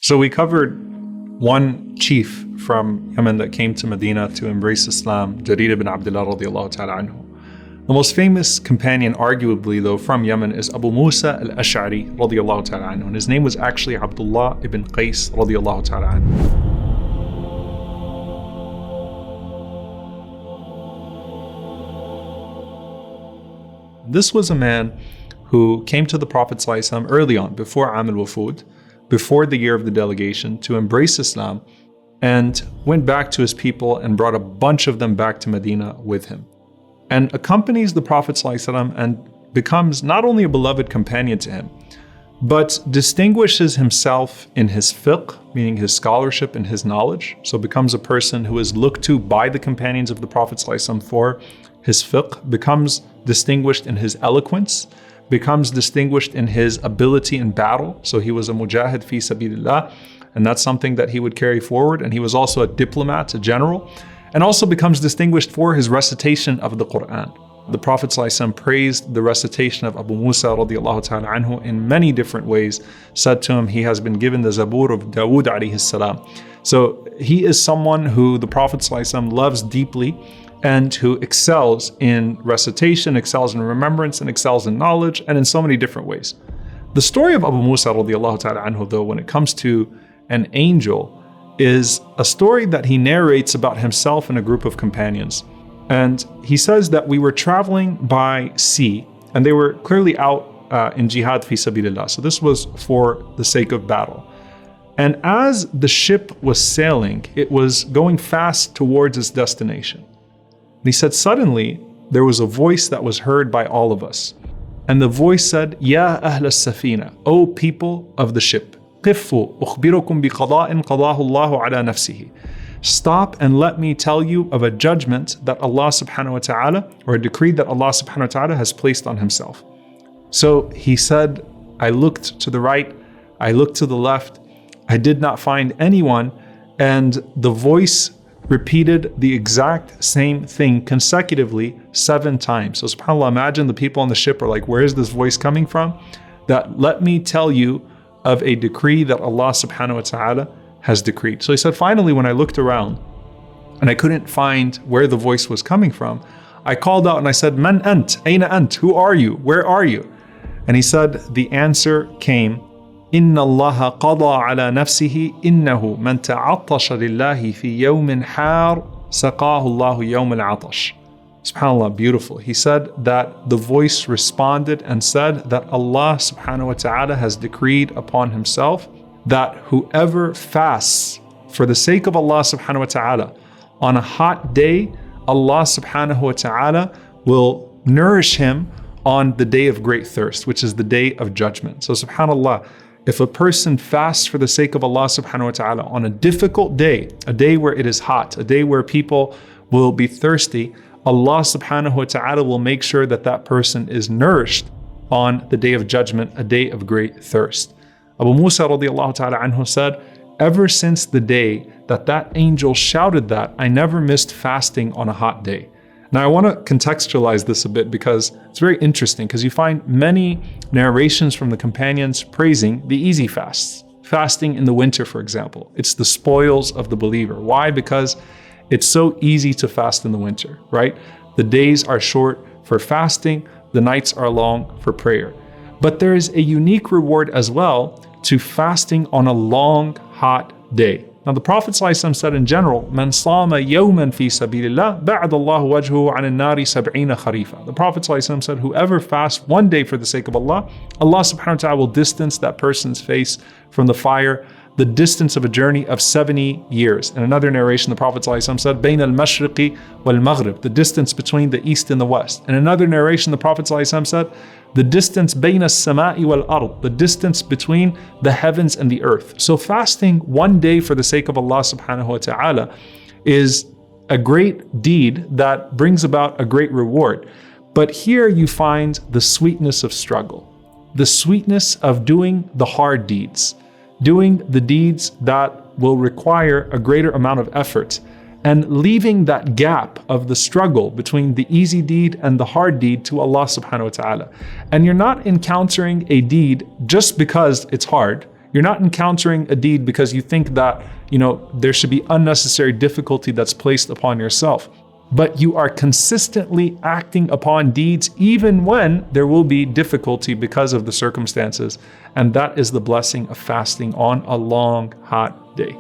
So we covered one chief from Yemen that came to Medina to embrace Islam, Jarir ibn Abdullah radiallahu ta'ala anhu. The most famous companion, arguably though, from Yemen is Abu Musa al-Ash'ari radiallahu ta'ala anhu. And his name was actually Abdullah ibn Qais radiallahu ta'ala anhu. This was a man who came to the Prophet ﷺ early on, before Am al-Wufud, before the year of the delegation, to embrace Islam, and went back to his people and brought a bunch of them back to Medina with him. And accompanies the Prophet ﷺ and becomes not only a beloved companion to him, but distinguishes himself in his fiqh, meaning his scholarship and his knowledge. So becomes a person who is looked to by the companions of the Prophet ﷺ for his fiqh, becomes distinguished in his eloquence, becomes distinguished in his ability in battle. So he was a mujahid fi sabilillah, and that's something that he would carry forward. And he was also a diplomat, a general, and also becomes distinguished for his recitation of the Qur'an. The Prophet ﷺ praised the recitation of Abu Musa radiallahu ta'ala anhu in many different ways, said to him, he has been given the Zabur of Dawood alayhi salam. So he is someone who the Prophet ﷺ loves deeply and who excels in recitation, excels in remembrance, and excels in knowledge, and in so many different ways. The story of Abu Musa radiallahu ta'ala anhu, though, when it comes to an angel, is a story that he narrates about himself and a group of companions. And he says that we were traveling by sea, and they were clearly out in jihad fi sabilillah. So this was for the sake of battle. And as the ship was sailing, it was going fast towards its destination. And he said, suddenly there was a voice that was heard by all of us. And the voice said, Ya ahl as-safina, O people of the ship, قفوا أخبركم بقضاء قضاه الله على نفسه. Stop and let me tell you of a judgment that Allah subhanahu wa ta'ala, or a decree that Allah subhanahu wa ta'ala has placed on himself. So he said, I looked to the right, I looked to the left, I did not find anyone, and the voice repeated the exact same thing consecutively 7 times. So subhanAllah, imagine the people on the ship are like, where is this voice coming from? That let me tell you of a decree that Allah subhanahu wa ta'ala has decreed. So he said, finally, when I looked around and I couldn't find where the voice was coming from, I called out and I said, Man ant? Aina ant? Who are you? Where are you? And he said, the answer came, Inna Allah qada ala nafsihi innahu man ta'attasha lillahi fi yawmin har saqahu Allahu yawm al-atash. SubhanAllah, beautiful. He said that the voice responded and said that Allah subhanahu wa ta'ala has decreed upon himself that whoever fasts for the sake of Allah subhanahu wa ta'ala on a hot day, Allah subhanahu wa ta'ala will nourish him on the day of great thirst, which is the day of judgment. So subhanAllah, if a person fasts for the sake of Allah subhanahu wa ta'ala on a difficult day, a day where it is hot, a day where people will be thirsty, Allah subhanahu wa ta'ala will make sure that that person is nourished on the day of judgment, a day of great thirst. Abu Musa radiallahu ta'ala anhu said, ever since the day that that angel shouted that, I never missed fasting on a hot day. Now I want to contextualize this a bit because it's very interesting, because you find many narrations from the companions praising the easy fasts. Fasting in the winter, for example. It's the spoils of the believer. Why? Because it's so easy to fast in the winter, right? The days are short for fasting, the nights are long for prayer. But there is a unique reward as well to fasting on a long, hot day. Now the Prophet ﷺ said in general, Man sama yawman fi sabilillah, ba'ad Allahu wajhuhu 'an an-nari sab'ina kharifa. The Prophet ﷺ said, whoever fasts one day for the sake of Allah, Allah subhanahu wa ta'ala will distance that person's face from the fire the distance of a journey of 70 years. In another narration, the Prophet ﷺ said, Bayn al-mashriqi wal-maghrib, the distance between the east and the west. In another narration, the Prophet ﷺ said, the distance bayn as-sama'i wal-ard, the distance between the heavens and the earth. So fasting one day for the sake of Allah subhanahu wa ta'ala is a great deed that brings about a great reward. But here you find the sweetness of struggle, the sweetness of doing the hard deeds, doing the deeds that will require a greater amount of effort, and leaving that gap of the struggle between the easy deed and the hard deed to Allah subhanahu wa ta'ala. And you're not encountering a deed just because it's hard. You're not encountering a deed because you think that, there should be unnecessary difficulty that's placed upon yourself. But you are consistently acting upon deeds even when there will be difficulty because of the circumstances. And that is the blessing of fasting on a long, hot day.